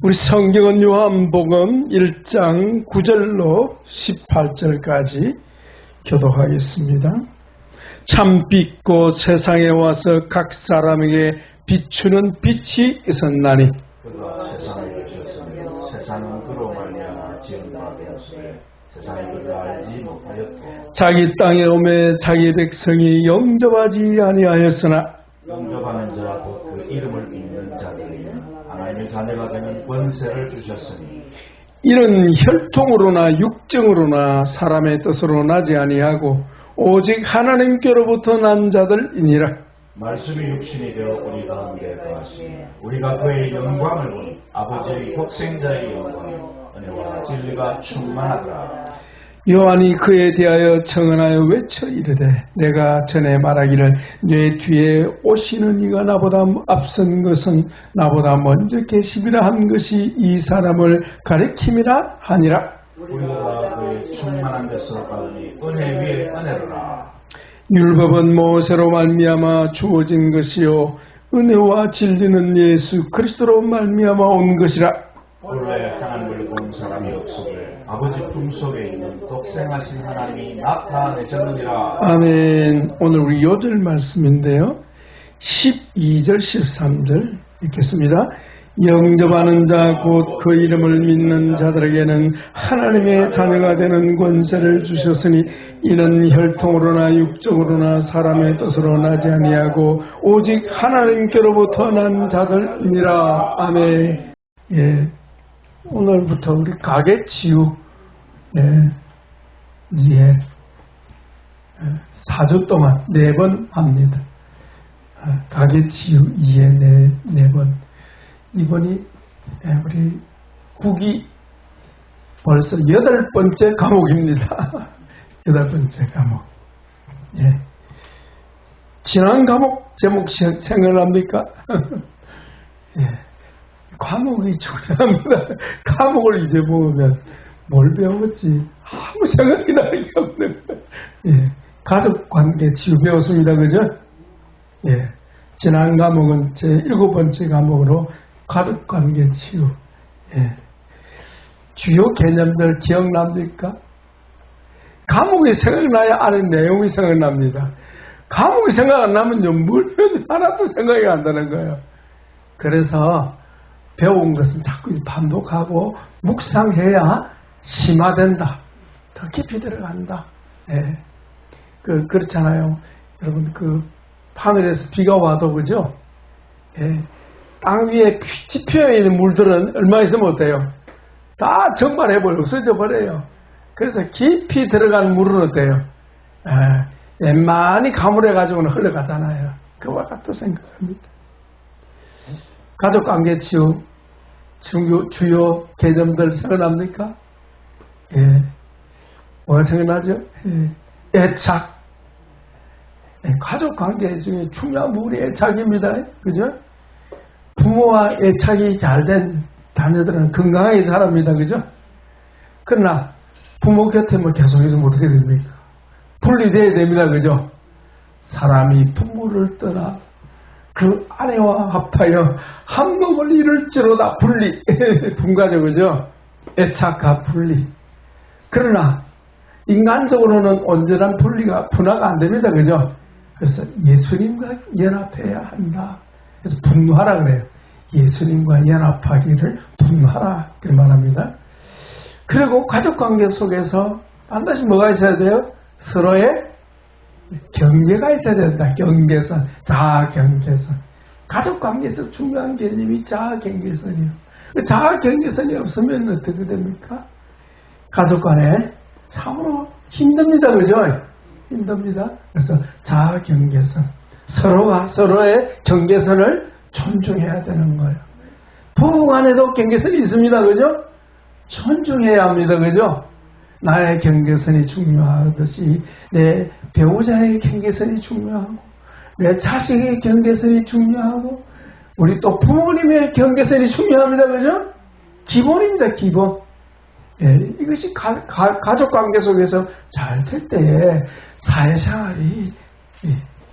우리 성경은 요한복음 1장 9절로 18절까지 교독하겠습니다. 참 빛고 세상에 와서 각 사람에게 비추는 빛이 있었나니 그가 세상을 비추었으며 세상은 그로 말미암아 지은 바 되었으되 세상이 그를 알지 못하였고 자기 땅에 오매 자기 백성이 영접하지 아니하였으나 영접하는 자 곧 그 이름을 믿는 자들에게는 하나님의 자녀가 되는 권세를 주셨으니 이는 혈통으로나 육정으로나 사람의 뜻으로 나지 아니하고 오직 하나님께로부터 난 자들이니라. 말씀이 육신이 되어 우리 가운데 거하시니 우리가 그의 영광을 보니 아버지의 독생자의 영광이요 은혜와 진리가 충만하더라. 요한이 그에 대하여 청언하여 외쳐 이르되 내가 전에 말하기를 내 뒤에 오시는 이가 나보다 앞선 것은 나보다 먼저 계시리라 한 것이 이 사람을 가리킴이라 하니라. 우리가 그의 충만한 것으로 받으니 은혜 위에 은혜로라. 율법은 모세로 말미암아 주어진 것이요 은혜와 진리는 예수 그리스도로 말미암아 온 것이라. 본래 하나님을 본 사람이 없으되 아버지 품속에 있는 독생하신 하나님이 나타내셨느니라. 아멘. 오늘 우리 요절 말씀인데요. 12절 13절 읽겠습니다. 영접하는 자 곧 그 이름을 믿는 자들에게는 하나님의 자녀가 되는 권세를 주셨으니 이는 혈통으로나 육정으로나 사람의 뜻으로 나지 아니하고 오직 하나님께로부터 난 자들이니라. 아멘. 예. 오늘부터 우리 가계치유 4주 동안 4번 합니다. 가계치유 2에 4번. 이번이 우리 국이 벌써 8번째 과목입니다. 8번째 과목. 예. 지난 과목 제목 생각납니까? 예. 과목이 중요합니다. 과목을 이제 보면 뭘 배웠지? 아무 생각이 나는 게 없는 거예요. 예. 가족관계 치유 배웠습니다. 그죠? 예. 지난 과목은 제 7번째 과목으로 가족관계 치유. 예. 주요 개념들 기억납니까? 과목이 생각나야 아는 내용이 생각납니다. 과목이 생각 안 나면요, 물론 하나도 생각이 안 나는 거예요. 그래서 배운 것은 자꾸 반복하고 묵상해야 심화된다. 더 깊이 들어간다. 예. 그렇잖아요. 여러분, 하늘에서 비가 와도, 그죠? 예. 땅 위에 지표에 있는 물들은 얼마 있으면 어때요? 다 적발해버리고 없어져버려요. 그래서 깊이 들어간 물은 어때요? 많이 가물해가지고는 흘러가잖아요. 그와 같다 생각합니다. 가족관계 치유 주요 개념들 생각납니까? 예. 뭐가 생각나죠? 예. 애착. 예. 가족관계 중에 중요한 부분이 애착입니다. 그죠? 부모와 애착이 잘된 자녀들은 건강하게 자랍니다. 그죠? 그러나 부모 곁에 계속해서 어떻게 됩니까? 분리돼야 됩니다. 그죠? 사람이 부모를 떠나 그 아내와 합하여 한 몸을 이룰지로다. 분리. 분가죠. 그죠? 애착과 분리. 그러나 인간적으로는 온전한 분화가 안 됩니다. 그죠? 그래서 예수님과 연합해야 한다. 그래서 분노하라 그래요. 예수님과 연합하기를 분노하라. 그렇게 말합니다. 그리고 가족관계 속에서 반드시 뭐가 있어야 돼요? 서로의 경계가 있어야 된다. 경계선, 자아경계선. 가족관계에서 중요한 개념이 자아경계선이에요. 자아경계선이 없으면 어떻게 됩니까? 가족간에 참으로 힘듭니다. 그죠? 힘듭니다. 그래서 자아경계선. 서로가 서로의 경계선을 존중해야 되는 거예요. 부부 간에도 경계선이 있습니다. 그죠? 존중해야 합니다. 그죠? 나의 경계선이 중요하듯이 내 배우자의 경계선이 중요하고 내 자식의 경계선이 중요하고 우리 또 부모님의 경계선이 중요합니다. 그죠? 기본입니다. 기본. 예, 이것이 가족관계 속에서 잘 될 때에 사회생활이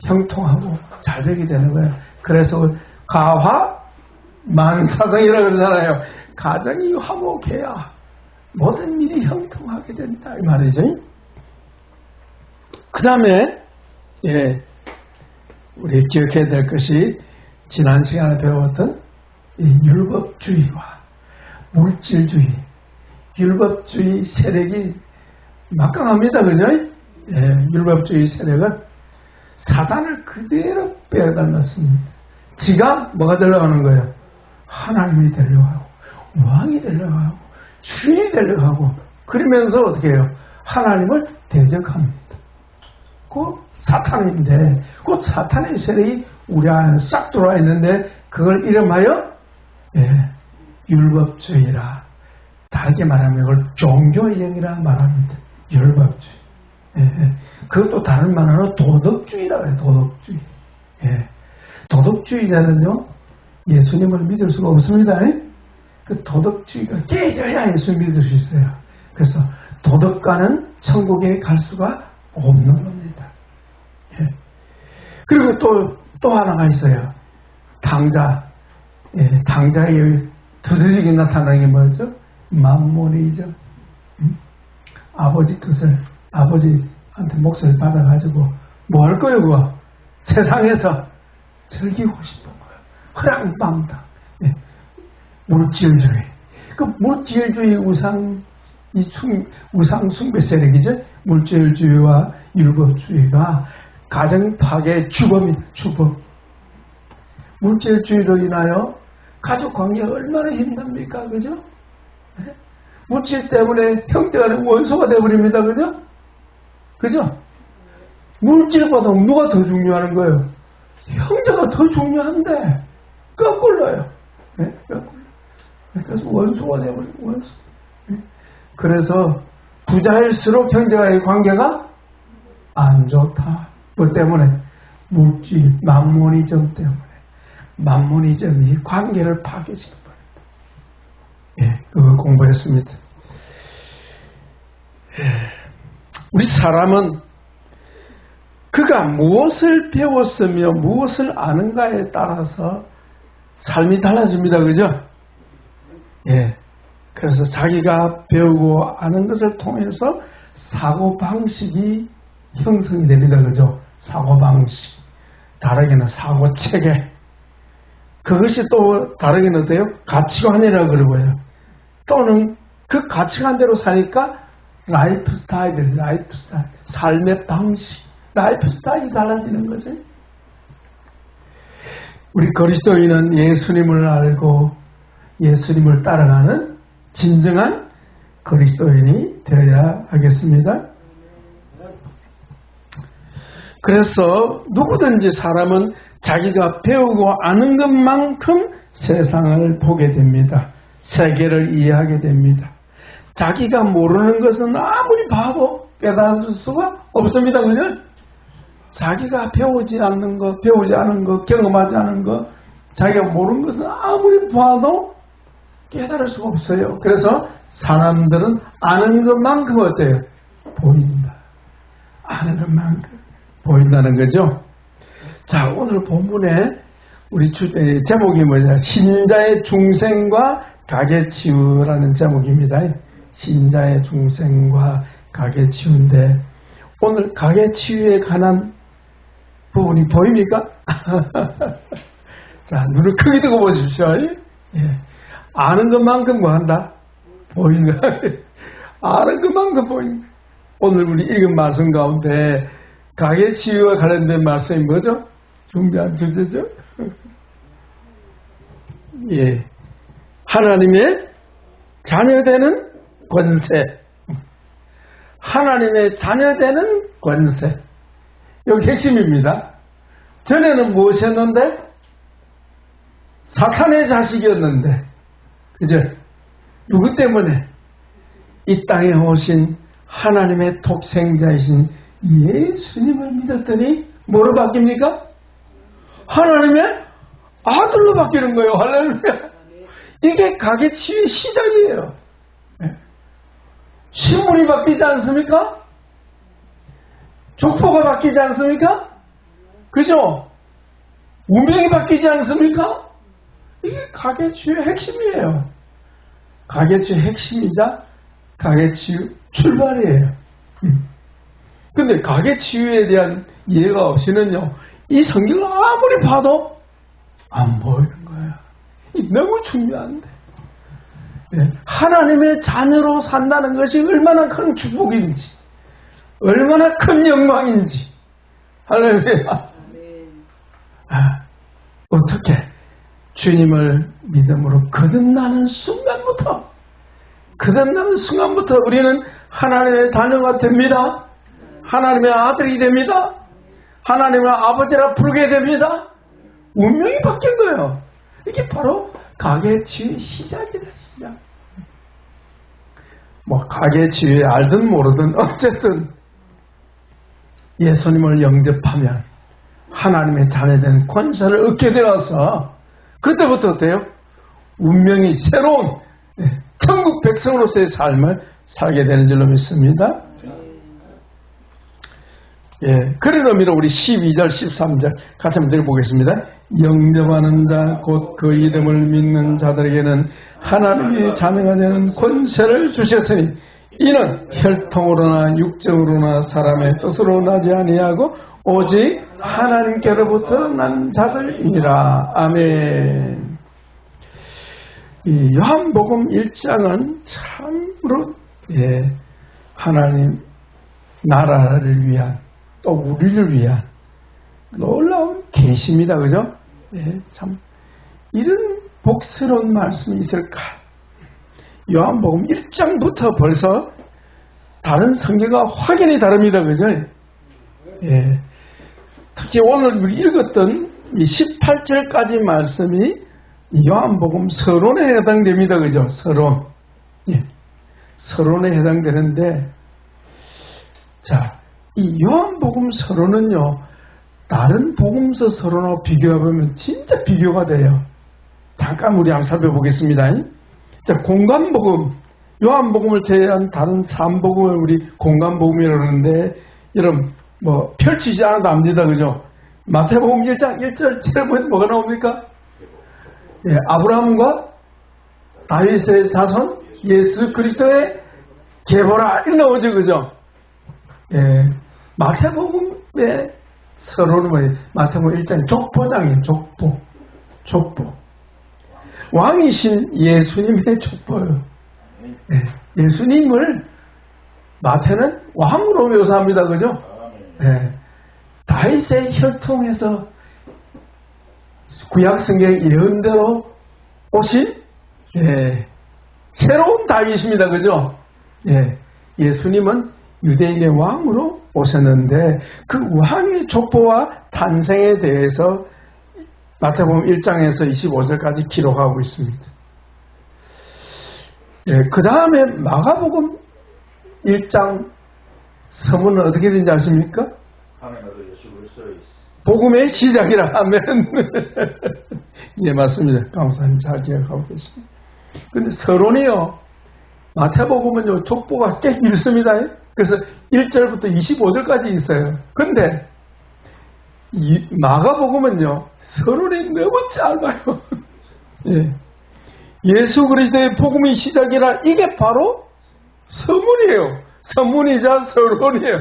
형통하고 잘 되게 되는 거예요. 그래서 가화 만사성이라고 그러잖아요. 가정이 화목해야 모든 일이 형통하게 된다 이 말이죠. 그 다음에 우리 기억해야 될 것이 지난 시간에 배웠던 이 율법주의와 물질주의, 율법주의 세력이 막강합니다. 그죠? 율법주의 세력은 사단을 그대로 빼앗았습니다. 지가 뭐가 되려고 하는 거예요? 하나님이 되려고 하고 왕이 되려고 하고 주인이 되려고 하고 그러면서 어떻게 해요? 하나님을 대적합니다. 그 사탄인데 그 사탄의 세력이 우리 안에 싹 들어와 있는데 그걸 이름하여 율법주의라. 다르게 말하면 이걸 종교의 영이라 말합니다. 율법주의. 그것도 다른 말로는 도덕주의라고 해요. 도덕주의. 도덕주의자는요 예수님을 믿을 수가 없습니다. 그 도덕주의가 깨져야 예수 믿을 수 있어요. 그래서 도덕가는 천국에 갈 수가 없는 겁니다. 그리고 또 하나가 있어요. 당자의 두드러지게 나타나는 게 뭐죠? 만몬이죠. 아버지 뜻을 아버지한테 몫을 받아가지고 뭐 할 거예요? 그거? 세상에서 즐기고 싶은 거예요. 허랑방탕. 물질주의. 그 물질주의 우상 숭배 세력이죠. 물질주의와 율법주의가 가정 파괴의 주범입니다. 주범. 물질주의로 인하여 가족 관계가 얼마나 힘듭니까? 그죠? 물질 때문에 형제가 원수가 되어버립니다. 그죠? 그죠? 물질보다 누가 더 중요한 거예요? 형제가 더 중요한데 거꾸로요. 그래서 원수가 되어버려요. 원수. 그래서 부자일수록 형제와의 관계가 안 좋다. 그 때문에 물질, 만모니즘 때문에 만모니즘이 관계를 파괴시켜버립니다. 그거 공부했습니다. 우리 사람은 그가 무엇을 배웠으며 무엇을 아는가에 따라서 삶이 달라집니다. 그죠? 그래서 자기가 배우고 아는 것을 통해서 사고방식이 형성이 됩니다. 그죠? 사고방식. 다르게는 사고체계. 그것이 또 다르게는 어때요? 가치관이라고 그러고요. 또는 그 가치관대로 사니까 라이프 스타일. 삶의 방식. 라이프 스타일이 달라지는 거죠. 우리 그리스도인은 예수님을 알고 예수님을 따라가는 진정한 그리스도인이 되어야 하겠습니다. 그래서 누구든지 사람은 자기가 배우고 아는 것만큼 세상을 보게 됩니다. 세계를 이해하게 됩니다. 자기가 모르는 것은 아무리 봐도 깨달을 수가 없습니다. 그냥 자기가 배우지 않는 것, 경험하지 않은 것, 자기가 모르는 것은 아무리 봐도 깨달을 수가 없어요. 그래서 사람들은 아는 것만큼 어때요? 보인다. 아는 것만큼 보인다는 거죠. 자, 오늘 본문에 우리 제목이 뭐냐? 신자의 중생과 가계치유라는 제목입니다. 신자의 중생과 가계치유인데 오늘 가계치유에 관한 부분이 보입니까? 자, 눈을 크게 뜨고 보십시오. 아는 것만큼 뭐 한다? 보인다. 아는 것만큼 보인다. 오늘 우리 읽은 말씀 가운데 가계치유와 관련된 말씀이 뭐죠? 준비한 주제죠? 하나님의 자녀되는 권세. 하나님의 자녀되는 권세. 여기 핵심입니다. 전에는 무엇이었는데? 사탄의 자식이었는데. 그죠? 누구 때문에? 이 땅에 오신 하나님의 독생자이신 예수님을 믿었더니 뭐로 바뀝니까? 하나님의 아들로 바뀌는 거예요. 할렐루야. 이게 가계치유의 시작이에요. 신분이 바뀌지 않습니까? 족보가 바뀌지 않습니까? 그죠? 운명이 바뀌지 않습니까? 이게 가계치유의 핵심이에요. 가계치유 핵심이자 가계치유 출발이에요. 근데 가계치유에 대한 이해가 없이는요, 이 성경을 아무리 봐도 안 보이는 거예요. 너무 중요한데. 하나님의 자녀로 산다는 것이 얼마나 큰 축복인지, 얼마나 큰 영광인지. 할렐루야. 어떻게 주님을 믿음으로 거듭나는 순간부터 우리는 하나님의 자녀가 됩니다. 하나님의 아들이 됩니다. 하나님의 아버지라 부르게 됩니다. 운명이 바뀐 거예요. 이게 바로 가계치유의 시작이다. 시작. 가계치유에 알든 모르든 어쨌든 예수님을 영접하면 하나님의 자녀된 권세를 얻게 되어서 그때부터 어때요? 운명이 새로운 천국 백성으로서의 삶을 살게 되는 줄로 믿습니다. 그런 의미로 우리 12절, 13절 같이 한번 들어보겠습니다. 영접하는 자, 곧 그 이름을 믿는 자들에게는 하나님의 자녀가 되는 권세를 주셨으니 이는 혈통으로나 육정으로나 사람의 뜻으로 나지 아니하고 오직 하나님께로부터 난 자들이니라. 아멘. 이 요한복음 1장은 참으로 하나님 나라를 위한 또 우리를 위한 놀라운 계시입니다. 그죠? 참 이런 복스러운 말씀이 있을까? 요한복음 1장부터 벌써 다른 성경과 확연히 다릅니다. 그죠? 특히 오늘 우리 읽었던 이 18절까지 말씀이 요한복음 서론에 해당됩니다. 그죠? 서론. 서론에 해당되는데, 자, 이 요한복음 서론은요, 다른 복음서 서론하고 비교해보면 진짜 비교가 돼요. 잠깐 우리 한번 살펴보겠습니다. 자, 공간복음, 요한복음을 제외한 다른 3복음을 우리 공간복음이라고 하는데, 여러분, 펼치지 않아도 압니다. 그죠? 마태복음 1장 1절에 보면 뭐가 나옵니까? 아브라함과 다윗의 자손, 예수 그리스도의 계보라, 이렇게 나오죠. 그죠? 마태복음의 서론은 뭐예요? 마태복음 1장 족보장이에요. 족보. 왕이신 예수님의 족보예요. 예수님을 마태는 왕으로 묘사합니다. 그죠? 다윗의 혈통에서 구약성경 예언대로 오신 새로운 다윗입니다. 그죠? 예수님은 유대인의 왕으로 오셨는데 그 왕의 족보와 탄생에 대해서 마태복음 1장에서 25절까지 기록하고 있습니다. 그 다음에 마가복음 1장 서문은 어떻게 되는지 아십니까? 복음의 시작이라 하면 맞습니다. 강사님 잘 기억하고 계십니다. 근데 서론이요, 마태복음은요 족보가 꽤 길습니다. 그래서 1절부터 25절까지 있어요. 근데 마가복음은요 서론이 너무 짧아요. 예수 그리스도의 복음의 시작이라 이게 바로 서문이에요. 서문이자 서론이에요.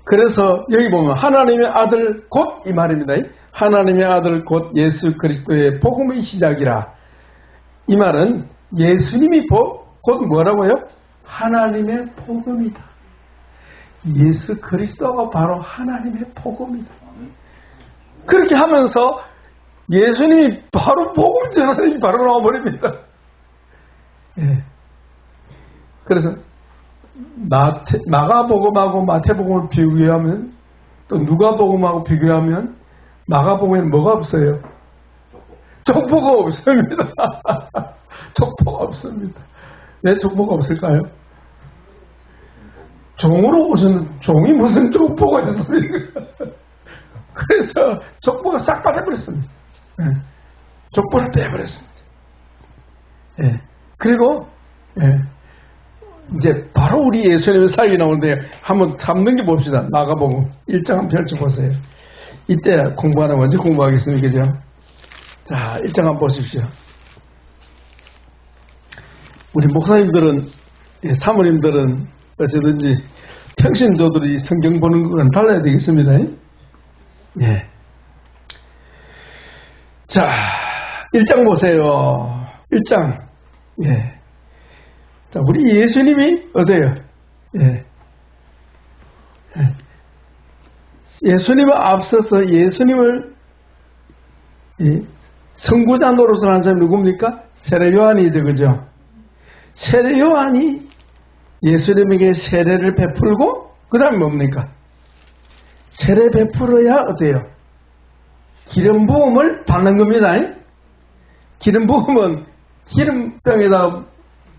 그래서 여기 보면 하나님의 아들 곧 이 말입니다. 하나님의 아들 곧 예수 그리스도의 복음의 시작이라. 이 말은 예수님이 곧 뭐라고요? 하나님의 복음이다. 예수 그리스도가 바로 하나님의 복음이다. 그렇게 하면서 예수님이 바로 복음 전하는 바로 나와버립니다. 그래서 마가복음하고 마태복음을 비교하면 또 누가복음하고 비교하면 마가복음에는 뭐가 없어요? 족보가 없습니다. 족보가 없습니다. 왜 족보가 없을까요? 종으로 오셨는 종이 무슨 족보가 있습니까? 그래서 족보가 싹 빠져버렸습니다. 족보를 빼버렸습니다. 그리고 이제 바로 우리 예수님의 사역이 나오는데 한번 잡는 봅시다. 마가복음 1장 한번 펼쳐보세요. 이때 공부하는 언제 공부하겠습니까? 그죠? 자, 1장 한번 보십시오. 우리 목사님들은, 사모님들은 어쩌든지 평신도들이 성경 보는 거는 달라야 되겠습니다. 예. 자, 1장 보세요. 1장. 예. 자, 우리 예수님이 어때요? 예. 예수님을 앞서서 예수님을 선구자 노릇을 한 사람이 누굽니까? 세례 요한이죠, 그죠? 세례 요한이 예수님에게 세례를 베풀고 그 다음에 뭡니까? 세례 베풀어야 어때요? 기름 부음을 받는 겁니다. 기름 부음은 기름병에다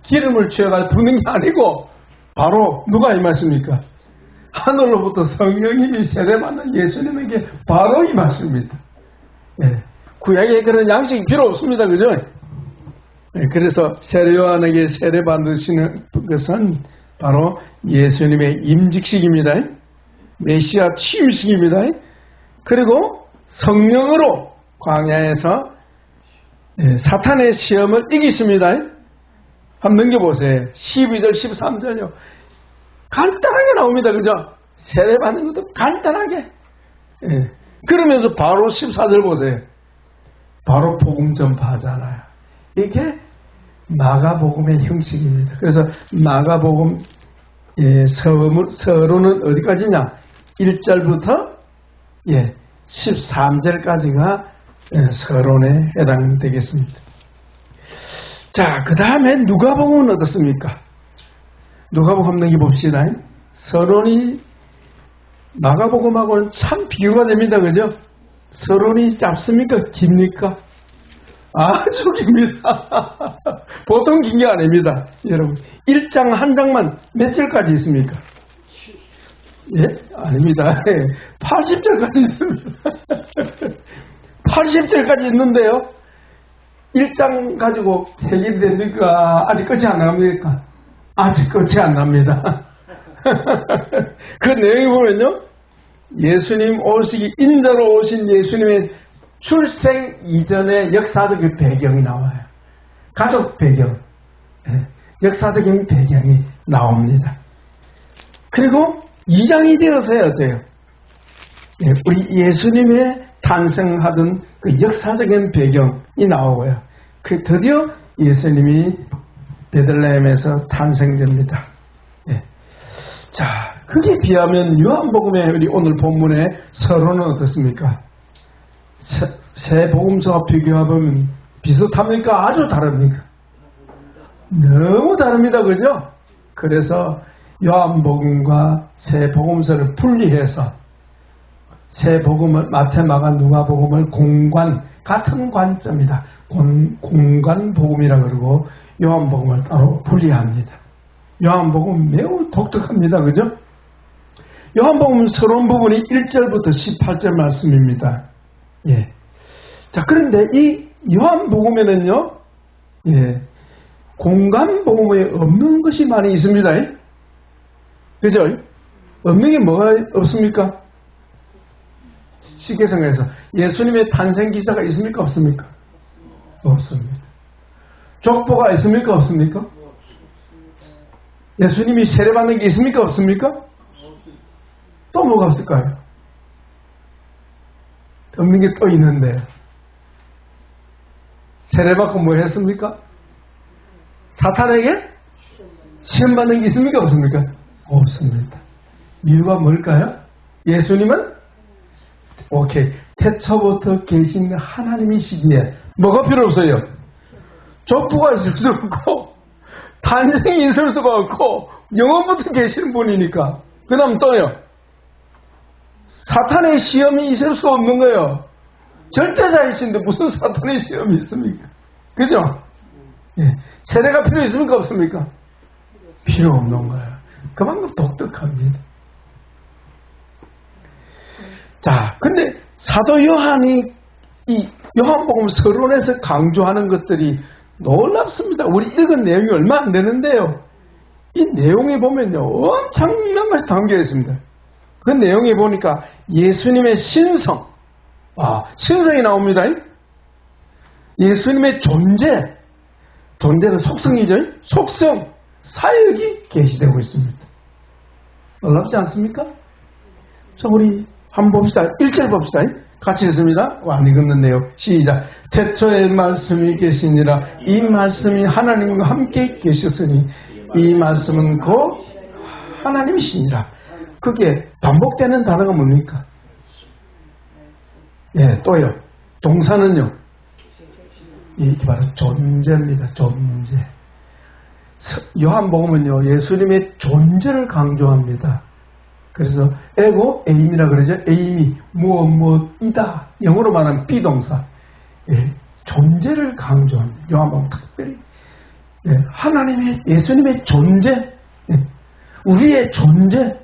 기름을 취해가 부는 게 아니고 바로 누가 임하십니까? 하늘로부터 성령님이 세례받는 예수님에게 바로 임하십니다. 예. 구약에 그런 양식이 필요 없습니다. 그죠? 예. 그래서 세례 요한에게 세례 받으시는 것은 바로 예수님의 임직식입니다. 메시아 취임식입니다. 그리고 성령으로 광야에서 사탄의 시험을 이기십니다. 한번 넘겨보세요. 12절 13절요. 간단하게 나옵니다. 그죠? 세례받는 것도 간단하게. 그러면서 바로 14절 보세요. 바로 복음 전파하잖아요. 이게 마가복음의 형식입니다. 그래서 마가복음 서론은 어디까지냐? 1절부터 13절까지가 서론에 해당되겠습니다. 자, 그 다음에 누가복음은 어떻습니까? 누가복음 넘겨봅시다. 서론이 마가복음하고는 참 비교가 됩니다. 그죠? 서론이 짧습니까? 깁니까? 아주 깁니다. 보통 긴 게 아닙니다. 여러분, 1장 한 장만 몇 절까지 있습니까? 예? 아닙니다. 80절까지 있습니다. 80절까지 있는데요. 1장 가지고 해결됩니까? 아직 끝이 안 납니까? 아직 끝이 안 납니다. 그 내용을 보면요. 예수님 오시기, 인자로 오신 예수님의 출생 이전의 역사적 배경이 나와요. 가족 배경, 역사적인 배경이 나옵니다. 그리고 2장이 되어서야 돼요. 우리 예수님의 탄생하던 그 역사적인 배경이 나오고요. 그 드디어 예수님이 베들레헴에서 탄생됩니다. 자, 그게 비하면 요한복음의 우리 오늘 본문의 서론은 어떻습니까? 새 복음서와 비교해보면 비슷합니까? 아주 다릅니까? 너무 다릅니다. 그죠? 그래서 요한복음과 새 복음서를 분리해서 새 복음을 마태, 마가, 누가복음을 같은 관점이다. 공간 복음이라 그러고 요한복음을 따로 분리합니다. 요한복음 매우 독특합니다. 그죠? 요한복음 서론 부분이 1절부터 18절 말씀입니다. 예. 자, 그런데 이 요한복음에는요, 공간 복음에 없는 것이 많이 있습니다. 그죠? 없는 게 뭐가 없습니까? 쉽게 생각해서 예수님의 탄생 기사가 있습니까? 없습니까? 없습니다. 족보가 있습니까? 없습니까? 예수님이 세례받는 게 있습니까? 없습니까? 또 뭐가 없을까요? 없는 게 또 있는데 세례받고 뭐 했습니까? 사탄에게 시험받는 게 있습니까? 없습니까? 없습니다. 이유가 뭘까요? 예수님은 태초부터 계신 하나님이시기에 뭐가 필요 없어요? 족보가 있을 수 없고 탄생이 있을 수가 없고 영원부터 계시는 분이니까. 그 다음 또요, 사탄의 시험이 있을 수 없는 거예요. 절대자이신데 무슨 사탄의 시험이 있습니까? 그죠? 세례가 필요 있습니까? 없습니까? 필요 없는 거예요. 그만큼 독특합니다. 자, 근데 사도 요한이 이 요한복음 서론에서 강조하는 것들이 놀랍습니다. 우리 읽은 내용이 얼마 안 되는데요. 이 내용에 보면요, 엄청난 것이 담겨 있습니다. 그 내용에 보니까 예수님의 신성, 신성이 나옵니다. 예수님의 존재는 속성이죠. 속성, 사역이 계시되고 있습니다. 놀랍지 않습니까? 자, 우리 한번 봅시다. 1절 봅시다. 같이 읽습니다. 안 읽었는데요. 시작. 태초에 말씀이 계시니라. 이 말씀이 하나님과 함께 계셨으니 이 말씀은 곧 하나님이시니라. 그게 반복되는 단어가 뭡니까? 예, 또요. 동사는요. 이게 바로 존재입니다. 존재. 요한복음은요, 예수님의 존재를 강조합니다. 그래서 에고 에임이라 그러죠. 에임이 무엇이다. 영어로 말하면 비동사. 예, 존재를 강조합니다. 요한복음 특별히 하나님의 예수님의 존재, 우리의 존재.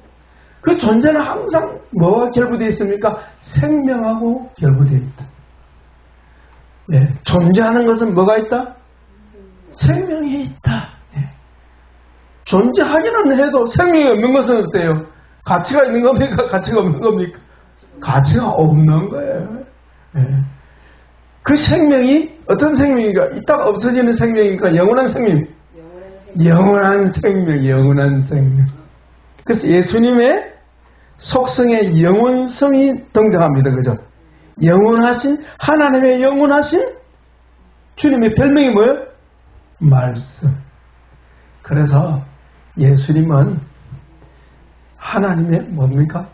그 존재는 항상 뭐와 결부되어 있습니까? 생명하고 결부되어 있다. 존재하는 것은 뭐가 있다? 생명이 있다. 존재하기는 해도 생명이 없는 것은 어때요? 가치가 있는 겁니까? 가치가 없는 겁니까? 가치가 없는 거예요. 그 생명이 어떤 생명인가? 있다가 없어지는 생명이니까 영원한 생명. 영원한 생명. 그래서 예수님의 속성의 영원성이 등장합니다. 그죠? 영원하신, 하나님의 영원하신 주님의 별명이 뭐예요? 말씀. 그래서 예수님은 하나님의 뭡니까?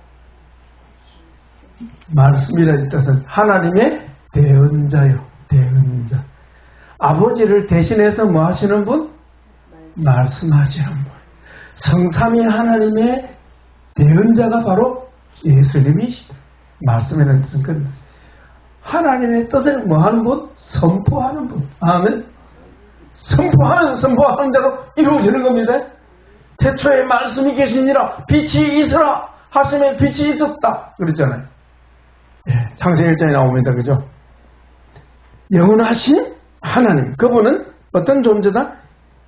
말씀이라는 뜻은 하나님의 대언자요. 대언자. 아버지를 대신해서 뭐 하시는 분? 말씀하시는 분. 성삼위 하나님의 대언자가 바로 예수님이시다. 말씀이라는 뜻은 그런 하나님의 뜻을 뭐 하는 분? 선포하는 분. 아멘. 선포하는 대로 이루어지는 겁니다. 태초에 말씀이 계시니라 빛이 있으라 하심에 빛이 있었다 그랬잖아요. 창세기 1장에 나옵니다. 그죠? 영원하신 하나님, 그분은 어떤 존재다?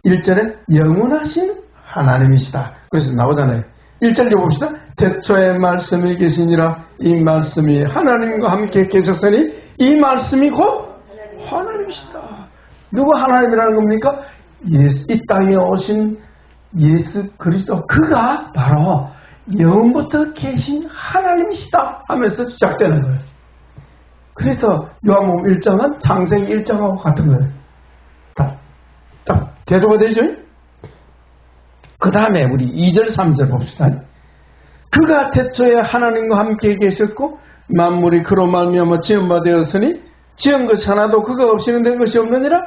1절에 영원하신 하나님이시다. 그래서 나오잖아요. 1절 읽어봅시다. 태초에 말씀이 계시니라 이 말씀이 하나님과 함께 계셨으니 이 말씀이 곧 하나님이시다. 누가 하나님이라는 겁니까? 이 땅에 오신 예수 그리스도, 그가 바로 영원부터 계신 하나님이시다 하면서 시작되는 거예요. 그래서 요한복음 1장은 창세기 1장하고 같은 거예요. 딱 대조가 되죠? 그 다음에 우리 2절 3절 봅시다. 그가 태초에 하나님과 함께 계셨고 만물이 그로 말미암아 지은 바 되었으니 지은 것이 하나도 그가 없이는 된 것이 없느니라.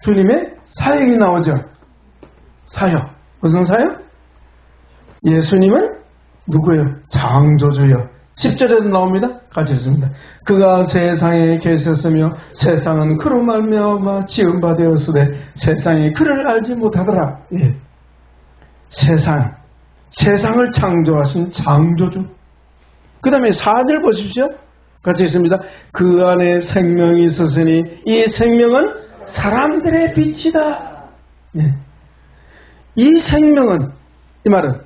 주님의 사역이 나오죠. 사역. 무슨 사역? 예수님은 누구예요? 창조주요. 10절에도 나옵니다. 같이 읽습니다. 그가 세상에 계셨으며 세상은 그로 말미암아 지은 바 되었으되 세상이 그를 알지 못하더라. 예. 세상을 창조하신 창조주. 그 다음에 4절 보십시오. 같이 읽습니다. 그 안에 생명이 있었으니 이 생명은 사람들의 빛이다. 예. 이 생명은, 이 말은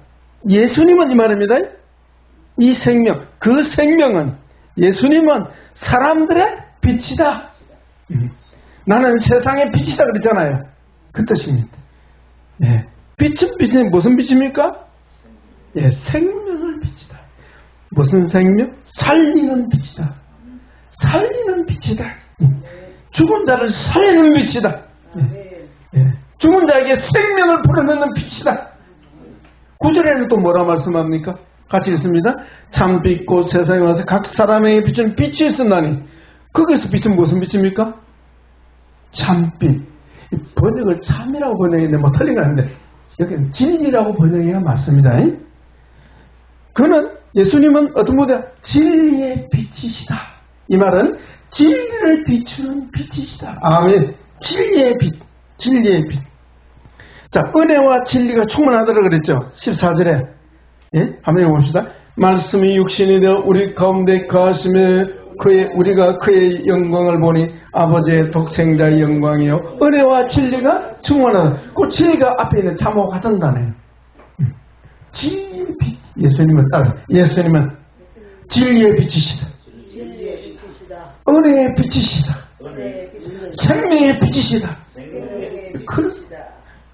예수님은 이 말입니다. 이 생명, 그 생명은, 예수님은 사람들의 빛이다. 나는 세상의 빛이다 그랬잖아요. 그 뜻입니다. 예. 빛은 무슨 빛입니까? 예, 생명을 빛이다. 무슨 생명? 살리는 빛이다. 살리는 빛이다. 죽은 자를 살리는 빛이다. 예. 죽은 자에게 생명을 불어넣는 빛이다. 9절에는 또 뭐라 말씀합니까? 같이 읽습니다. 참빛 곧 세상에 와서 각 사람에게 비추는 빛이 있었나니 거기서 빛은 무슨 빛입니까? 참빛. 번역을 참이라고 번역했는데 뭐 틀린 거 아닌데 여기는 진리라고 번역해야 맞습니다. 그는 예수님은 어떤 분이야? 진리의 빛이시다. 이 말은 진리를 비추는 빛이시다. 아멘. 진리의 빛. 진리의 빛. 자, 은혜와 진리가 충만하다고 그랬죠. 14절에. 예? 한번 읽어봅시다. 말씀이 육신이 되어 우리 가운데 거하심에 우리가 그의 영광을 보니 아버지의 독생자의 영광이요 은혜와 진리가 충만하다. 그 진리가 앞에 있는 참호 같은 단어예요. 진리의 빛. 예수님은 예수님은 진리의 빛이시다. 은혜의 빛이시다. 생명의 빛이시다.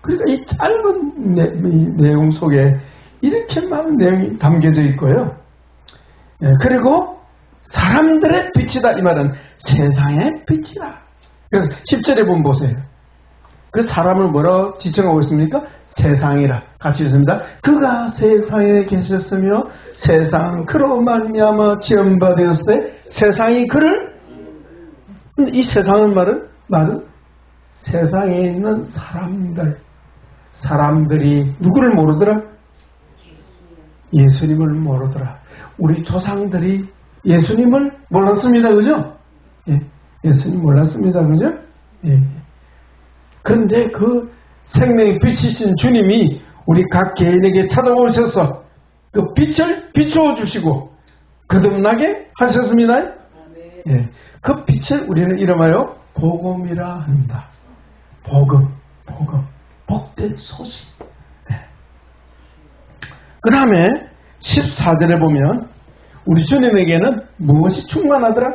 그러니까 이 짧은 내용 속에 이렇게 많은 내용이 담겨져 있고요. 그리고 사람들의 빛이다. 이 말은 세상의 빛이다. 그래서 10절에 보면 보세요. 그 사람을 뭐라고 지칭하고 있습니까? 세상이라. 같이 읽습니다. 그가 세상에 계셨으며 세상 그로 말미암아 지음받았을 때 세상이 그를, 이 세상은 말은 세상에 있는 사람들이 누구를 모르더라? 예수님을 모르더라. 우리 조상들이 예수님을 몰랐습니다. 그죠? 예수님 몰랐습니다. 그죠? 그런데 그 생명의 빛이신 주님이 우리 각 개인에게 찾아오셔서 그 빛을 비추어 주시고 거듭나게 하셨습니다. 그 빛을 우리는 이름하여 복음이라 합니다. 복음, 복된 소식. 그 다음에 14절에 보면 우리 주님에게는 무엇이 충만하더라?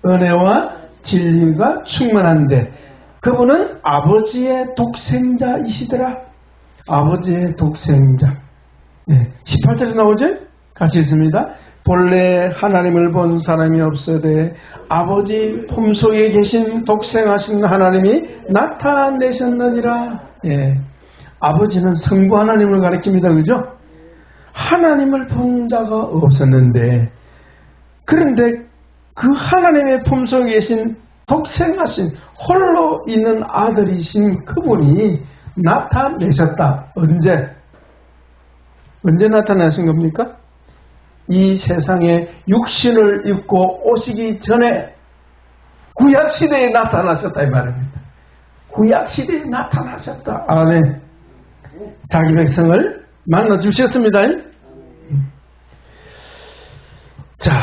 은혜와 진리가 충만한데 그분은 아버지의 독생자이시더라. 아버지의 독생자. 18절에 나오죠? 같이 있습니다. 본래 하나님을 본 사람이 없어되 아버지 품속에 계신 독생하신 하나님이 나타내셨느니라. 아버지는 성부 하나님을 가리킵니다. 그죠? 하나님을 본 자가 없었는데, 그런데 그 하나님의 품속에 계신 독생하신 홀로 있는 아들이신 그분이 나타내셨다. 언제 나타나신 겁니까? 이 세상에 육신을 입고 오시기 전에 구약시대에 나타나셨다 이 말입니다. 구약시대에 나타나셨다. 아멘. 자기 백성을 만나주셨습니다. 자,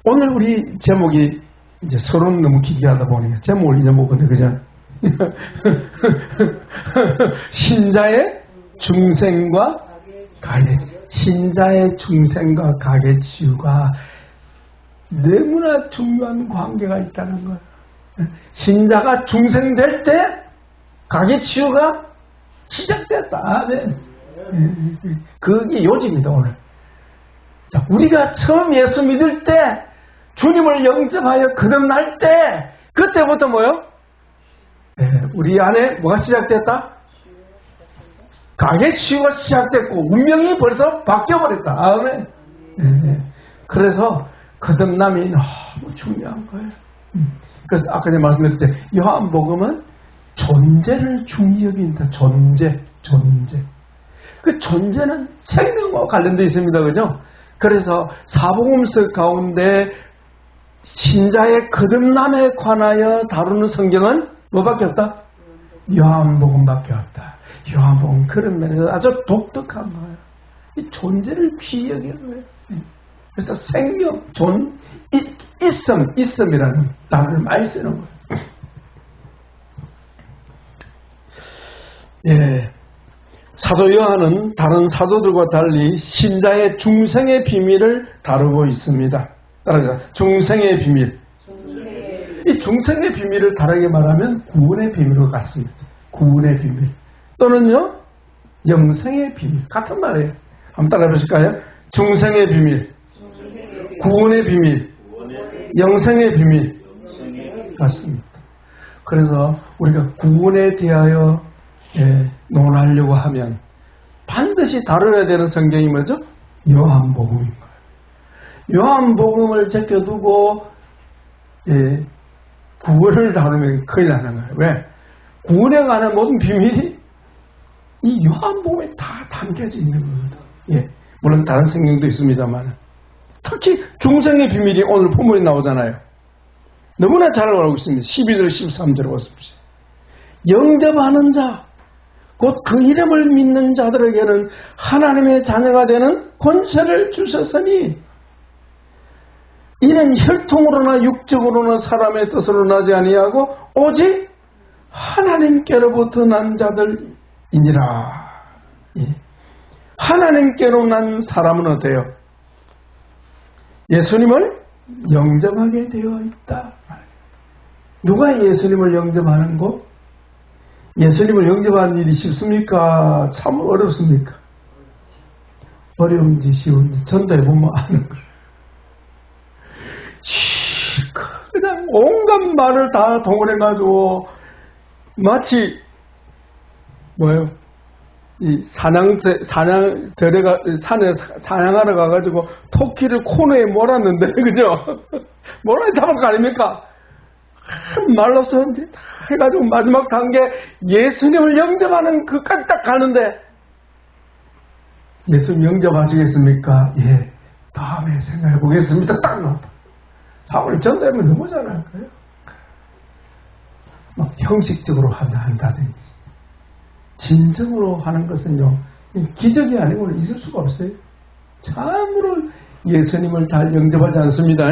오늘 우리 제목이 이제 서론 너무 기괴하다 보니까 제목을 잊어먹었는데, 그죠? 신자의 중생과 가게치유. 신자의 중생과 가게치유가 너무나 중요한 관계가 있다는 거예요. 신자가 중생될 때 가게치유가 시작됐다. 아멘. 그게 요지입니다, 오늘. 자, 우리가 처음 예수 믿을 때, 주님을 영접하여 거듭날 때, 그때부터 뭐요? 우리 안에 뭐가 시작됐다? 가게치유가 시작됐고 운명이 벌써 바뀌어버렸다. 아멘. 그래서 거듭남이 너무 중요한 거예요. 그래서 아까 제가 말씀드릴 때 요한복음은 존재를 중히 여긴다. 존재. 그 존재는 생명과 관련되어 있습니다. 그죠? 그래서 사복음서 가운데 신자의 거듭남에 관하여 다루는 성경은 뭐밖에 없다? 요한복음밖에 없다. 요한복음 그런 면에서 아주 독특한 거예요. 이 존재를 귀히 여기는 거예요. 그래서 생명, 있음이라는 단어를 많이 쓰는 거예요. 사도 요한은 다른 사도들과 달리 신자의 중생의 비밀을 다루고 있습니다. 따라서 중생의 비밀. 이 중생의 비밀을 다르게 말하면 구원의 비밀과 같습니다. 구원의 비밀. 또는요, 영생의 비밀. 같은 말이에요. 한번 따라해 보실까요? 중생의 비밀, 구원의 비밀, 영생의 비밀. 같습니다. 그래서 우리가 구원에 대하여 논하려고 하면 반드시 다뤄야 되는 성경이 뭐죠? 요한복음인 거예요. 요한복음을 제껴두고 구원을 다루면 큰일 나는 거예요. 왜? 구원에 관한 모든 비밀이 이 요한복음에 다 담겨져 있는 겁니다. 물론 다른 성경도 있습니다만 특히 중생의 비밀이 오늘 본문에 나오잖아요. 너무나 잘 알고 있습니다. 12절 13절 보십시오. 영접하는 자, 곧 그 이름을 믿는 자들에게는 하나님의 자녀가 되는 권세를 주셨으니 이는 혈통으로나 육적으로나 사람의 뜻으로 나지 아니하고 오직 하나님께로부터 난 자들이니라. 하나님께로 난 사람은 어때요? 예수님을 영접하게 되어 있다. 누가 예수님을 영접하는 거? 예수님을 영접하는 일이 쉽습니까? 참 어렵습니까? 어려운지 쉬운지 전도해보면 아는 거예요. 그냥 온갖 말을 다 동원해가지고 마치 뭐예요? 이 사냥터레가 산에 사냥하러 가가지고 토끼를 코너에 몰았는데 그죠? 몰아야 잡을 거 아닙니까? 말로써 이제 다 해가지고 마지막 단계 예수님을 영접하는 그까지 딱 가는데 예수님 영접하시겠습니까? 예. 다음에 생각해 보겠습니다. 딱 나왔다. 사울 전도하면 너무 잘할 거예요. 막 형식적으로 한다든지 진정으로 하는 것은요 기적이 아니고는 있을 수가 없어요. 참으로 예수님을 잘 영접하지 않습니다.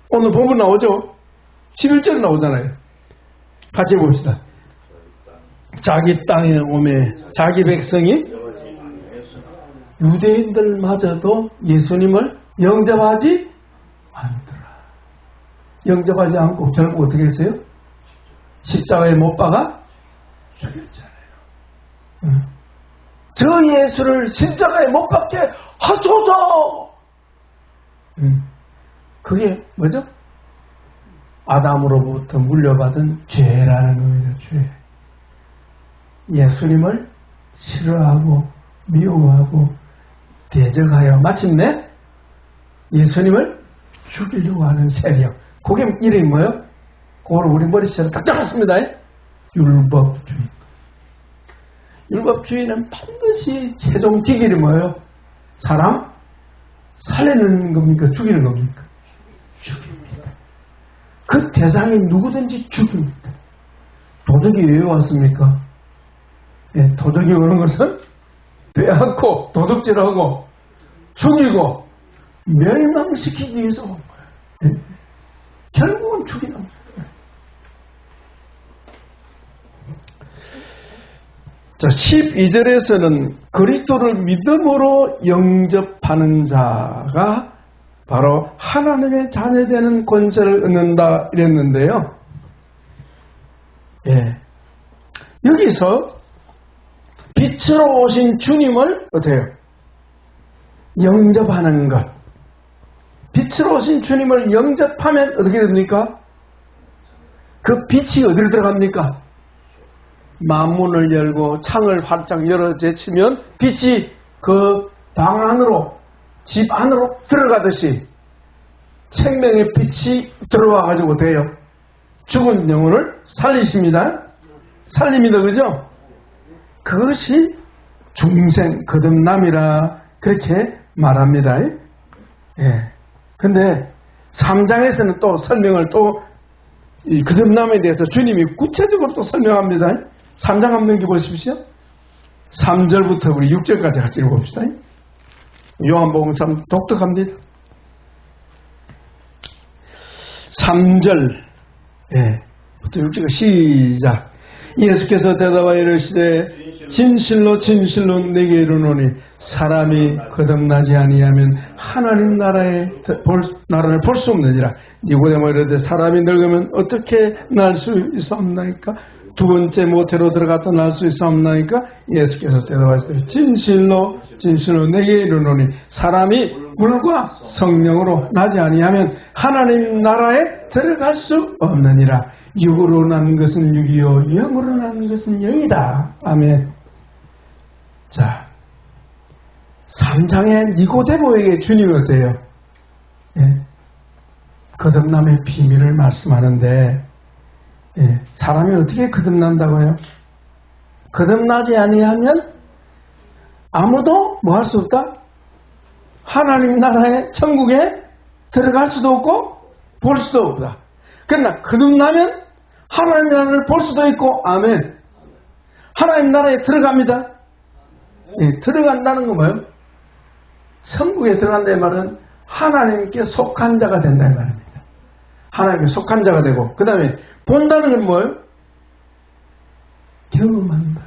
오늘 본문 나오죠? 11절 나오잖아요. 같이 봅시다. 자기 땅에 오매 자기 백성이 유대인들마저도 예수님을 영접하지 않더라. 영접하지 않고 결국 어떻게 했어요? 십자가에 못 박아 죽였잖아요. 저 예수를 십자가에 못 박게 하소서. 그게 뭐죠? 아담으로부터 물려받은 죄라는 의미죠. 죄. 예수님을 싫어하고 미워하고 대적하여 마침내 예수님을 죽이려고 하는 세력. 그게 이름이 뭐예요? 그걸 우리 머리채로 딱 잡았습니다. 율법주의. 율법주의는 반드시 최종 기결이 뭐예요? 사람 살리는 겁니까? 죽이는 겁니까? 죽입니다. 그 대상이 누구든지 죽입니다. 도덕이 왜 왔습니까? 예, 도덕이 오는 것은 빼앗고 도둑질하고 죽이고 멸망시키기 위해서 온 거예요. 예? 결국은 죽이는 거예요. 자, 12절에서는 그리스도를 믿음으로 영접하는 자가 바로 하나님의 자녀되는 권세를 얻는다 이랬는데요. 예. 여기서 빛으로 오신 주님을 어때요? 영접하는 것. 빛으로 오신 주님을 영접하면 어떻게 됩니까? 그 빛이 어디로 들어갑니까? 만문을 열고 창을 활짝 열어 제치면 빛이 그 방 안으로 집 안으로 들어가듯이 생명의 빛이 들어와가지고 돼요. 죽은 영혼을 살리십니다. 살립니다. 그죠? 그것이 중생 거듭남이라 그렇게 말합니다. 예. 근데 3장에서는 또 설명을 또 이 거듭남에 대해서 주님이 구체적으로 또 설명합니다. 3장 한번 넘겨보십시오. 3절부터 우리 6절까지 같이 읽어봅시다. 요한복음 참 독특합니다. 3절 예, 부터 6절 시작. 예수께서 대답하여 이르시되 진실로 진실로 내게 이르노니 사람이 거듭나지 아니하면 하나님 나라를 볼 수 없느니라. 니고데모 이르되 사람이 늙으면 어떻게 날 수 있사옵나이까? 두 번째 모태로 들어갔다 날 수 있사옵나이까? 예수께서 대답하시되 진실로 진실로 내게 이르노니 사람이 물과 성령으로 나지 아니하면 하나님 나라에 들어갈 수 없느니라. 육으로 난 것은 육이요 영으로 난 것은 영이다. 아멘. 자, 3장에 니고데모에게 주님이 어때요? 예, 거듭남의 비밀을 말씀하는데 예, 사람이 어떻게 거듭난다고요? 거듭나지 아니하면 아무도 뭐 할 수 없다? 하나님 나라의 천국에 들어갈 수도 없고 볼 수도 없다. 그러나 거듭나면 하나님 나라를 볼 수도 있고 아멘. 하나님 나라에 들어갑니다. 예, 들어간다는 건 뭐예요? 천국에 들어간다는 말은 하나님께 속한 자가 된다는 말입니다. 하나님께 속한 자가 되고 그 다음에 본다는 건 뭐예요? 경험한다.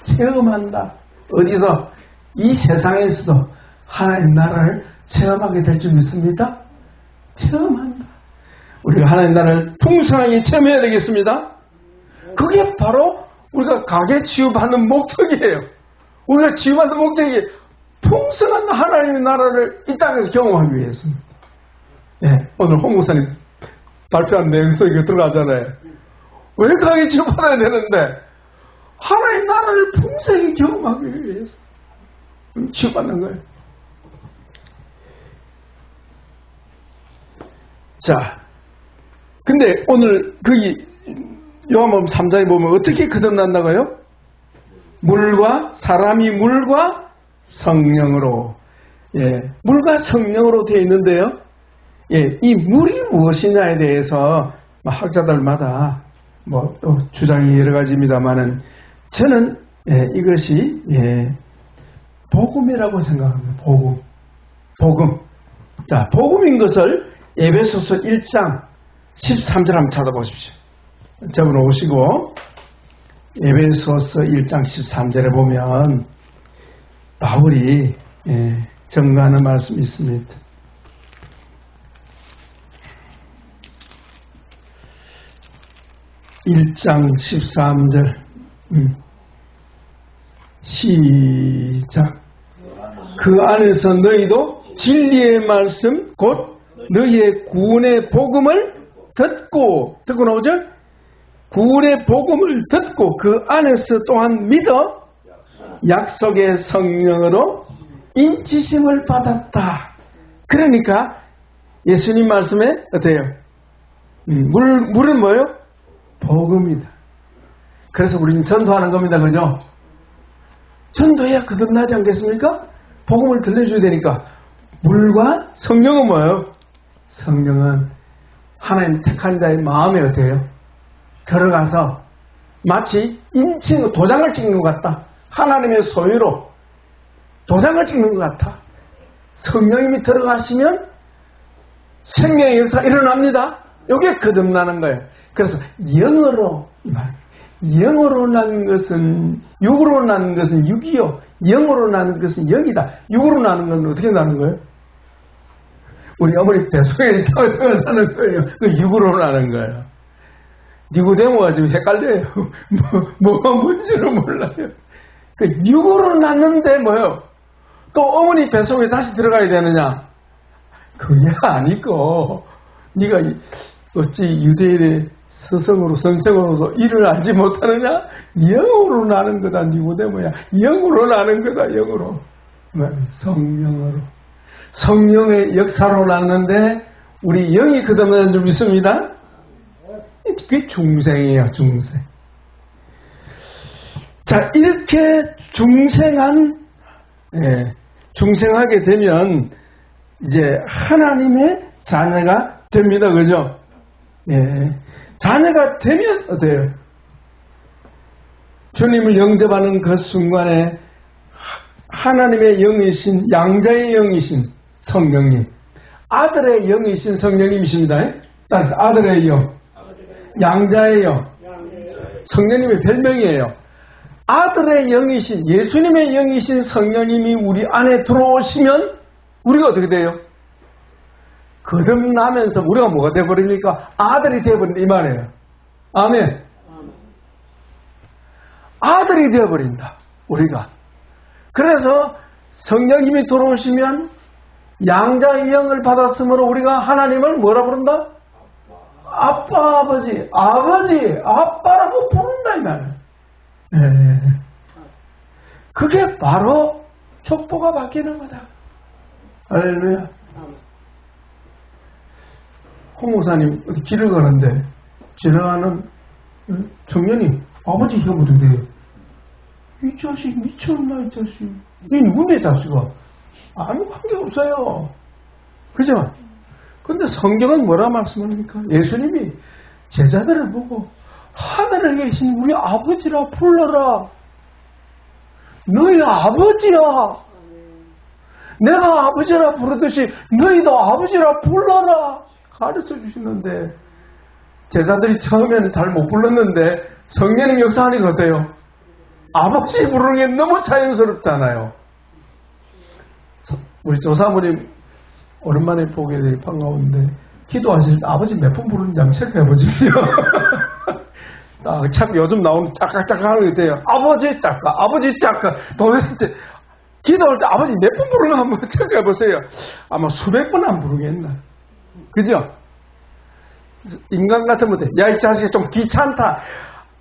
체험한다. 어디서? 이 세상에서도 하나님 나라를 체험하게 될 줄 믿습니다. 체험한다. 우리가 하나님 나라를 풍성하게 체험해야 되겠습니다. 그게 바로 우리가 가계 치유받는 목적이에요. 우리가 치유받는 목적이 풍성한 하나님의 나라를 이 땅에서 경험하기 위해서입니다. 네, 오늘 홍 목사님 발표한 내용 속에 들어가잖아요. 왜 가계 치유받아야 되는데? 하나님 나라를 풍성히 경험하기 위해서 치유받는 거예요. 자, 근데 오늘 거기 요한복음 3장에 보면 어떻게 거듭난다고요? 물과 사람이 물과 성령으로, 예, 물과 성령으로 되어 있는데요. 예, 이 물이 무엇이냐에 대해서 학자들마다 뭐 또 주장이 여러 가지입니다만은 저는 이것이 복음이라고 생각합니다. 복음. 자, 복음인 것을 에베소서 1장 13절 한번 찾아보십시오. 적어놓으시고 에베소서 1장 13절에 보면 바울이 증거하는 말씀이 있습니다. (1장 13절) 시작. 그 안에서 너희도 진리의 말씀 곧 너희의 구원의 복음을 듣고 나오죠? 구원의 복음을 듣고 그 안에서 또한 믿어 약속의 성령으로 인치심을 받았다. 그러니까 예수님 말씀에 어때요? 물은 뭐예요? 복음이다. 그래서 우리는 전도하는 겁니다. 그죠? 전도해야 거듭나지 않겠습니까? 복음을 들려줘야 되니까. 물과 성령은 뭐예요? 성령은 하나님 택한 자의 마음에 어때요? 들어가서 마치 인칭 도장을 찍는 것 같다. 하나님의 소유로 도장을 찍는 것 같아. 성령님이 들어가시면 생명의 역사가 일어납니다. 이게 거듭나는 거예요. 그래서 영으로 난 것은, 육으로 난 것은 육이요, 영으로 나는 것은 영이다. 육으로 나는 건 어떻게 나는 거예요? 우리 어머니 뱃속에 태어나는 거예요. 그 육으로 나는 거예요. 니고데모가 지금 헷갈려요. 뭐가 뭔지를 몰라요. 그 육으로 났는데 뭐요? 또 어머니 뱃속에 다시 들어가야 되느냐? 그게 아니고, 네가 어찌 유대인의 서성으로 성성으로서 일을 알지 못하느냐? 영으로 나는 거다. 니고데모야. 영으로 나는 거다. 영으로. 성령으로. 성령의 역사로 났는데 우리 영이 거듭나는 줄 믿습니다. 그게 중생이에요. 중생. 자, 이렇게 중생하게 되면 이제 하나님의 자녀가 됩니다. 그죠? 예. 자녀가 되면 어때요? 주님을 영접하는 그 순간에 하나님의 영이신, 양자의 영이신 성령님, 아들의 영이신 성령님이십니다. 따라서 아들의 영, 양자의 영, 성령님의 별명이에요. 아들의 영이신, 예수님의 영이신 성령님이 우리 안에 들어오시면 우리가 어떻게 돼요? 거듭나면서 우리가 뭐가 되어버립니까? 아들이 되어버린다 이 말이에요. 아멘. 아들이 되어버린다 우리가. 그래서 성령님이 들어오시면 양자의 영을 받았으므로 우리가 하나님을 뭐라 부른다? 아빠, 아버지, 아빠라고 부른다 이 말이에요. 네. 그게 바로 족보가 바뀌는 거다. 할렐루야. 홍 목사님 길을 가는데 지나가는 청년이 아버지 형 어떻게 돼요? 이 자식 미쳤나 이 자식. 이 누구네 자식아? 아무 관계없어요. 그죠? 근데 성경은 뭐라 말씀합니까? 예수님이 제자들을 보고 하늘에 계신 우리 아버지라 불러라. 너희 아버지야. 내가 아버지라 부르듯이 너희도 아버지라 불러라. 가르쳐 주시는데 제자들이 처음에는 잘 못 불렀는데 성령님 역사하니까 어때요? 아버지 부르는 게 너무 자연스럽잖아요. 우리 조사모님 오랜만에 보게 되니 반가운데 기도하실 때 아버지 몇 번 부르는지 한번 체크해 보십시오. 참 요즘 나오는 짝깍짝깍 하는 게 있대요. 아버지 짝깍, 아버지 짝깍. 도대체 기도할 때 아버지 몇 번 부르나 한번 체크해 보세요. 아마 수백 번 안 부르겠나. 그죠? 인간 같으면 돼. 야, 이 자식이 좀 귀찮다.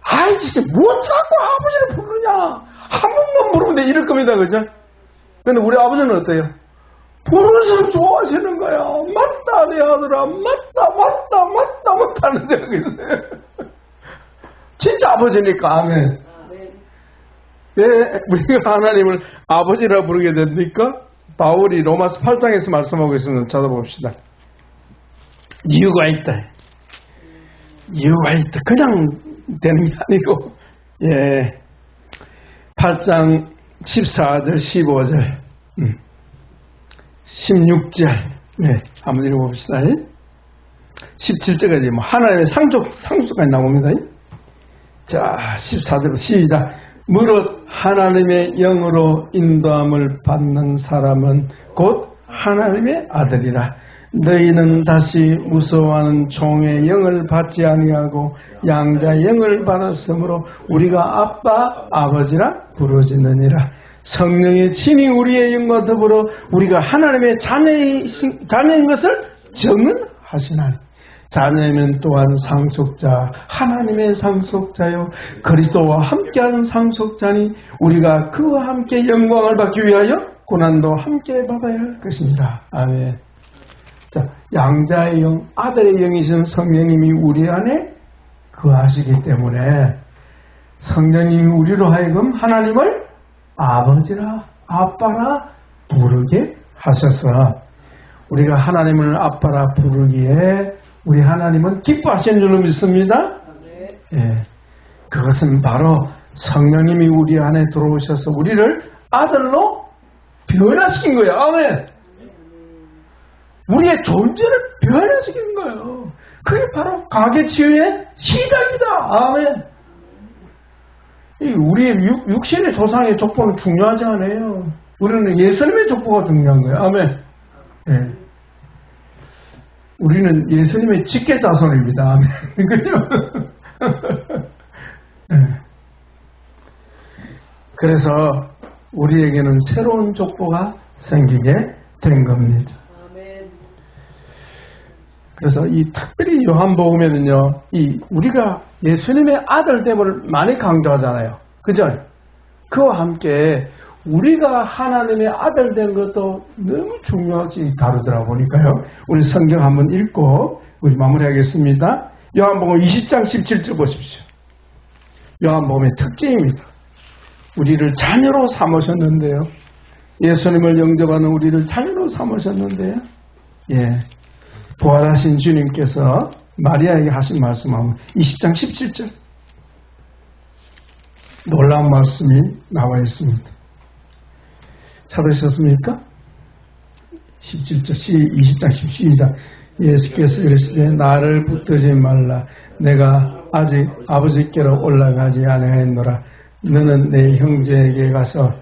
아이, 진짜 뭐 자꾸 아버지를 부르냐. 한 번만 부르면 돼. 이럴 겁니다. 그죠? 근데 우리 아버지는 어때요? 부르면서 좋아하시는 거야. 맞다, 내 아들아. 맞다 하는 적이 있어요. 진짜 아버지니까. 아멘. 왜 우리가 하나님을 아버지라 부르게 됩니까? 바울이 로마서 8장에서 말씀하고 있으면 찾아봅시다. 이유가 있다. 이유가 있다. 그냥 되는 게 아니고, 예. 8장 14절, 15절, 16절, 네. 한번 읽어봅시다. 17절까지 하나님의 상속까지 나옵니다. 자, 14절 시작. 무릇 하나님의 영으로 인도함을 받는 사람은 곧 하나님의 아들이라. 너희는 다시 무서워하는 종의 영을 받지 아니하고 양자의 영을 받았으므로 우리가 아빠 아버지라 부르짖느니라. 성령의 친히 우리의 영과 더불어 우리가 하나님의 자녀인 것을 증언하시나니. 자녀이면 또한 상속자, 하나님의 상속자요 그리스도와 함께하는 상속자니 우리가 그와 함께 영광을 받기 위하여 고난도 함께 받아야 할 것입니다. 아멘. 자, 양자의 영, 아들의 영이신 성령님이 우리 안에 거하시기 때문에 성령님이 우리로 하여금 하나님을 아버지라, 아빠라 부르게 하셔서 우리가 하나님을 아빠라 부르기에 우리 하나님은 기뻐하시는 줄로 믿습니다. 예, 그것은 바로 성령님이 우리 안에 들어오셔서 우리를 아들로 변화시킨 거예요. 아멘. 우리의 존재를 변화시키는 거예요. 그게 바로 가계치유의 시작이다. 아멘. 우리의 육신의 조상의 족보는 중요하지 않아요. 우리는 예수님의 족보가 중요한 거예요. 아멘. 예. 우리는 예수님의 직계 자손입니다. 아멘. 예. 그래서 우리에게는 새로운 족보가 생기게 된 겁니다. 그래서 이 특별히 요한복음에는요, 우리가 예수님의 아들됨을 많이 강조하잖아요. 그죠? 그와 함께 우리가 하나님의 아들된 것도 너무 중요하게 다루더라 보니까요. 우리 성경 한번 읽고 우리 마무리하겠습니다. 요한복음 20장 17절 보십시오. 요한복음의 특징입니다. 우리를 자녀로 삼으셨는데요. 예수님을 영접하는 우리를 자녀로 삼으셨는데요. 예. 부활하신 주님께서 마리아에게 하신 말씀하면 20장 17절 놀라운 말씀이 나와 있습니다. 찾으셨습니까? 17절 20장 12절 예수께서 이르시되 나를 붙들지 말라 내가 아직 아버지께로 올라가지 아니하였노라. 너는 내 형제에게 가서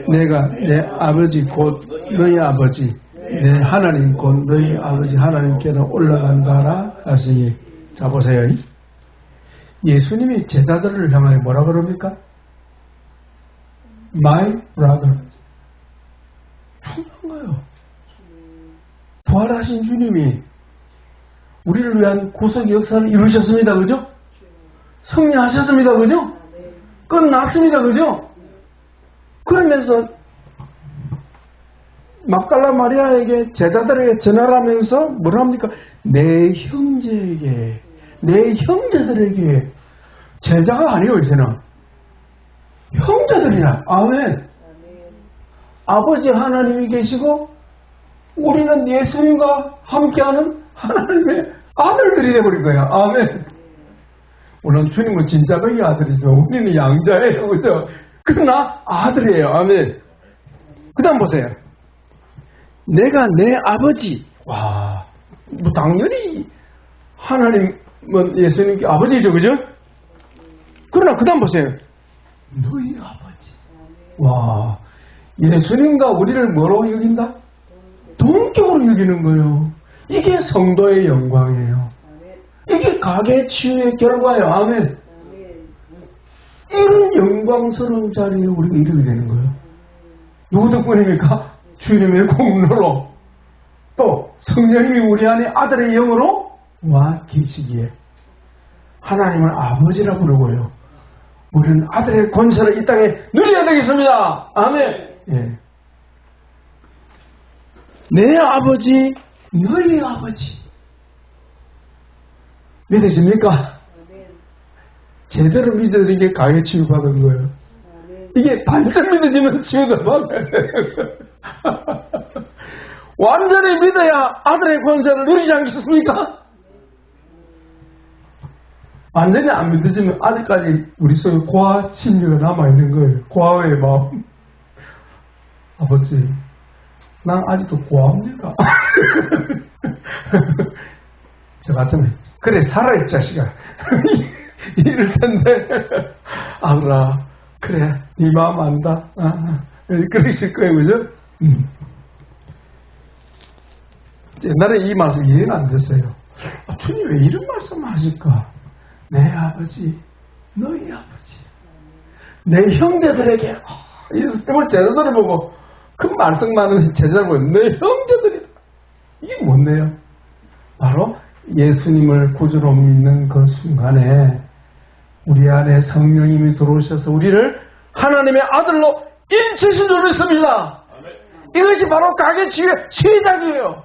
내가 내 아버지 곧 너희 아버지 내 하나님 곧 너희 아버지 하나님께로 올라간다라 하시니. 자 보세요. 예수님이 제자들을 향하여 뭐라 그럽니까? My brother. 중요한 거예요. 부활하신 주님이 우리를 위한 구속 역사를 이루셨습니다. 그죠? 승리하셨습니다. 그죠? 끝났습니다. 그죠? 그러면서 막달라 마리아에게 제자들에게 전화를 하면서 뭐라 합니까? 내 형제에게, 내 형제들에게. 제자가 아니에요. 이제는 형제들이야. 아멘. 아버지 하나님이 계시고 우리는 예수님과 함께하는 하나님의 아들들이 되어버린 거야. 아멘. 물론 주님은 진짜 너희 아들이죠. 우리는 양자예요. 그죠? 그러나 아들이에요. 아멘. 그 다음 보세요. 내가 내 아버지. 와, 뭐 당연히 하나님은 예수님께 아버지죠. 그죠? 그러나 그 다음 보세요. 너희 아버지. 와, 예수님과 우리를 뭐로 여긴다? 동격으로 여기는 거예요. 이게 성도의 영광이에요. 이게 가계 치유의 결과예요. 아멘. 이런 영광스러운 자리에 우리가 이르게 되는 거예요. 누구 덕분입니까? 주님의 공로로, 또 성령님이 우리 안에 아들의 영으로 와 계시기에 하나님은 아버지라 부르고요. 우리는 아들의 권세를 이 땅에 누려야 되겠습니다. 아멘. 예. 내 아버지, 너희 아버지. 믿으십니까? 제대로 믿어야 되는 게 가게 치유받은 거예요. 이게 반절 믿어지면 치유도 받아야 돼요. 완전히 믿어야 아들의 권세를 누리지 않겠습니까? 완전히 안 믿어지면 아직까지 우리 속에 고아 심리가 남아있는 거예요. 고아의 마음. 아버지, 난 아직도 고아입니까? 저 같으면 그래 살아 이 자식아. 이럴 텐데 아들아 그래 네 마음 안다. 그러실 거예요. 그죠? 옛날에 이 말씀 이해가 안 됐어요. 주님 왜 이런 말씀 하실까? 내 아버지, 너희 아버지, 내 형제들에게 이걸 제자들을 보고 그 말씀 많은 제자를 보고 내 형제들이 이게 뭔데요? 바로 예수님을 구주로 믿는 그 순간에 우리 안에 성령님이 들어오셔서 우리를 하나님의 아들로 인치신 줄 믿습니다. 이것이 바로 가게치유의 시작이에요.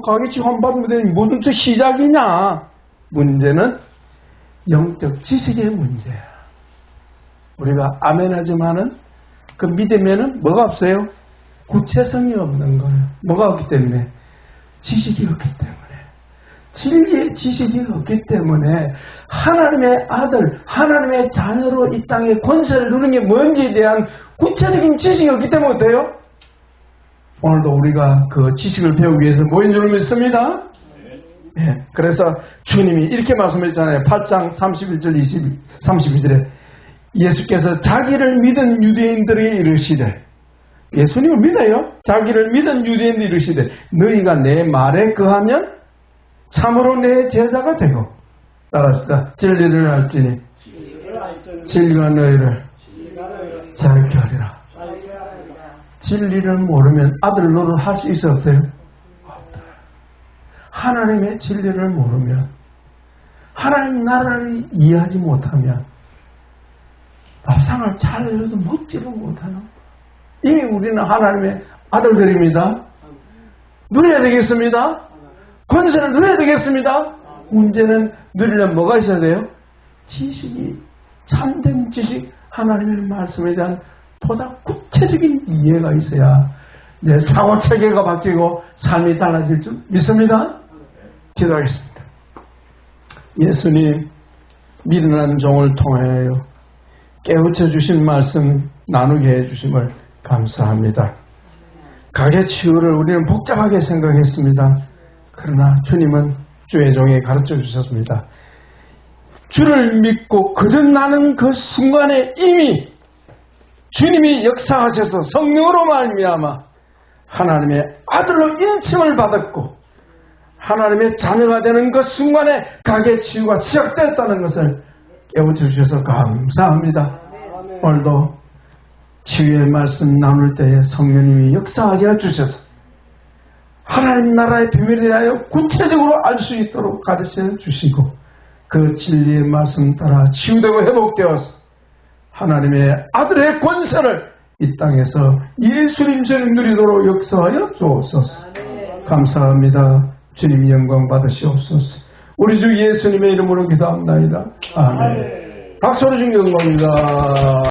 가게치유 한번 받으면 무슨 또 시작이냐? 문제는 영적 지식의 문제야. 우리가 아멘하지만은 그 믿음에는 뭐가 없어요? 구체성이 없는 거예요. 뭐가 없기 때문에? 지식이 없기 때문에. 진리의 지식이 없기 때문에 하나님의 아들, 하나님의 자녀로 이 땅에 권세를 누리는 게 뭔지에 대한 구체적인 지식이 없기 때문에 어때요? 오늘도 우리가 그 지식을 배우기 위해서 모인 줄 믿습니다. 예, 그래서 주님이 이렇게 말씀했잖아요. 8장 31절 32절에 예수께서 자기를 믿은 유대인들에게 이르시되, 예수님을 믿어요. 자기를 믿은 유대인들이 이르시되 너희가 내 말에 거하면 참으로 내 제자가 되고, 따라합시다. 진리를 알지니 진리가 너희를 자유케 하리라. 진리를 모르면 아들 노릇 할 수 있어 없어요? 없다. 하나님의 진리를 모르면, 하나님 나라를 이해하지 못하면 밥상을 차려도 먹지도 못하는, 이미 우리는 하나님의 아들들입니다. 누려야 되겠습니다. 권세를 누려야 되겠습니다. 문제는 누리려면 뭐가 있어야 돼요? 지식이, 참된 지식, 하나님의 말씀에 대한 보다 구체적인 이해가 있어야 내 사고체계가 바뀌고 삶이 달라질 줄 믿습니다. 기도하겠습니다. 예수님, 미련한 종을 통하여 깨우쳐 주신 말씀 나누게 해주심을 감사합니다. 가게치유를 우리는 복잡하게 생각했습니다. 그러나 주님은 주의 종에 가르쳐 주셨습니다. 주를 믿고 거듭나는 그 순간에 이미 주님이 역사하셔서 성령으로 말미암아 하나님의 아들로 인침을 받았고 하나님의 자녀가 되는 그 순간에 가게치유가 시작되었다는 것을 깨우쳐 주셔서 감사합니다. 오늘도 치유의 말씀 나눌 때에 성령님이 역사하게 해주셔서 하나님 나라의 비밀에 대하여 구체적으로 알 수 있도록 가르쳐 주시고 그 진리의 말씀 따라 치유되고 회복되어서 하나님의 아들의 권세를 이 땅에서 예수님 전에 누리도록 역사하여 주옵소서. 감사합니다. 주님 영광 받으시옵소서. 우리 주 예수님의 이름으로 기도합니다. 아멘. 박수로 주님 영광입니다.